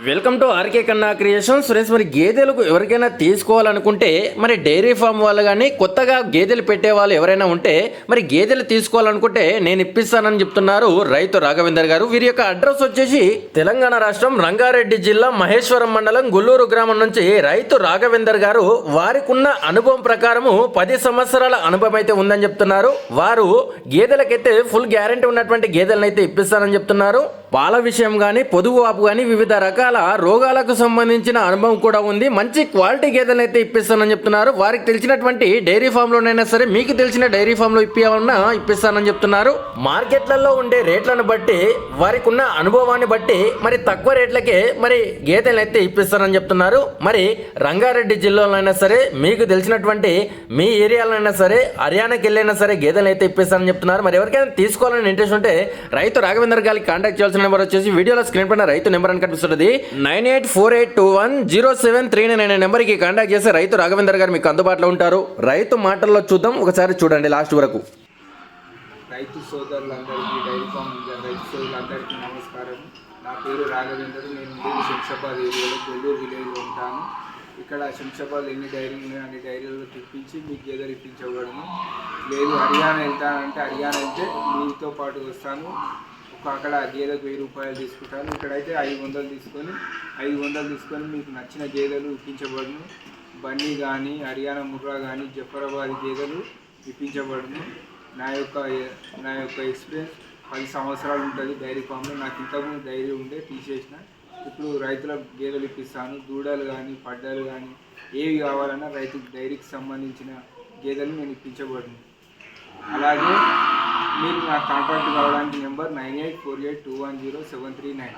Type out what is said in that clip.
Welcome to RK కన్నా creations. Friends, మరి గేదెలకు ఎవరికైనా తీసుకోవాలనుకుంటే మరి డైరీ ఫామ్ వాళ్ళు కానీ కొత్తగా గేదెలు పెట్టే వాళ్ళు ఎవరైనా ఉంటే మరి గేదెలు తీసుకోవాలనుకుంటే నేను ఇప్పిస్తానని చెప్తున్నారు రైతు రాఘవేందర్ గారు. వీరి యొక్క అడ్రస్ వచ్చేసి తెలంగాణ రాష్ట్రం రంగారెడ్డి జిల్లా మహేశ్వరం మండలం గుల్లూరు గ్రామం నుంచి రైతు రాఘవేందర్ గారు వారికి ఉన్న అనుభవం ప్రకారము 10 సంవత్సరాల అనుభవం అయితే ఉందని చెప్తున్నారు. వారు గేదెలకైతే ఫుల్ గ్యారెంటీ ఉన్నటువంటి గేదెలను అయితే ఇప్పిస్తానని చెప్తున్నారు. పాల విషయం కానీ పొదుగు వాపు కానీ వివిధ రకాల రోగాలకు సంబంధించిన అనుభవం కూడా ఉంది. మంచి క్వాలిటీ గేదెలను అయితే ఇప్పిస్తానని చెప్తున్నారు. వారికి తెలిసినటువంటి డైరీ ఫామ్లోనైనా సరే మీకు తెలిసిన డైరీ ఫామ్లో ఇప్పియాలన్నా ఇప్పిస్తానని చెప్తున్నారు. మార్కెట్లలో ఉండే రేట్లను బట్టి వారికి ఉన్న అనుభవాన్ని బట్టి మరి తక్కువ రేట్లకే మరి గేదెలను అయితే ఇప్పిస్తానని చెప్తున్నారు. మరి రంగారెడ్డి జిల్లాలో అయినా సరే మీకు తెలిసినటువంటి మీ ఏరియాలో సరే హర్యానాకి వెళ్ళైనా సరే గేదెలను అయితే ఇప్పిస్తానని చెప్తున్నారు. మరి ఎవరికైనా తీసుకోవాలని ఇంట్రెస్ట్ ఉంటే రైతు రాఘవేందర్ గారికి కాంటాక్ట్ చేయాల్సిన నెంబర్ వచ్చేసి వీడియోలో స్క్రీన్ పైన రైతు నెంబర్ అని కనిపిస్తుంది 9848210739 అనే నెంబర్కి కాంటాక్ట్ చేస్తే రైతు రాఘవేందర్ గారు మీకు అందుబాటులో ఉంటారు. రైతు మాటల్లో చూద్దాం, ఒకసారి చూడండి లాస్ట్ వరకు. రైతు సోదరులందరికీ డైరీ ఫామ్ రైతు సోదరులందరికీ నమస్కారం. నా పేరు రాఘవేందర్. నేను శంషాబాద్ ఏరియాలో కొల్లూరు విలేజ్లో ఉంటాను. ఇక్కడ శంషాబాద్ ఎన్ని డైరీలు ఉన్నాయో అన్ని డైరీలలో తిప్పించి మీకు గేదెలు ఇప్పించబడను. లేదు హర్యానా వెళ్తానంటే హర్యానా వెళ్తే మీతో పాటు వస్తాను. అక్కడ గేదెకు 1000 రూపాయలు తీసుకుంటాను. ఇక్కడైతే 500 తీసుకొని మీకు నచ్చిన గేదెలు ఇప్పించబడును. బన్నీ కానీ హర్యానా ముర్రా కానీ జఫరాబాద్ గేదెలు ఇప్పించబడును. నా యొక్క ఎక్స్పీరియన్స్ 10 సంవత్సరాలు ఉంటుంది డైరీ ఫామ్లో. నాకు ఇంతకుముందు డైరీ ఉండే తీసేసిన. ఇప్పుడు రైతుల గేదెలు ఇప్పిస్తాను. దూడలు కానీ పడ్డలు కానీ ఏవి కావాలన్నా రైతు డైరీకి సంబంధించిన గేదెలు నేను ఇప్పించబడును. అలాగే మీరు నా కాంటాక్ట్ కావడానికి నెంబర్ 9848210739.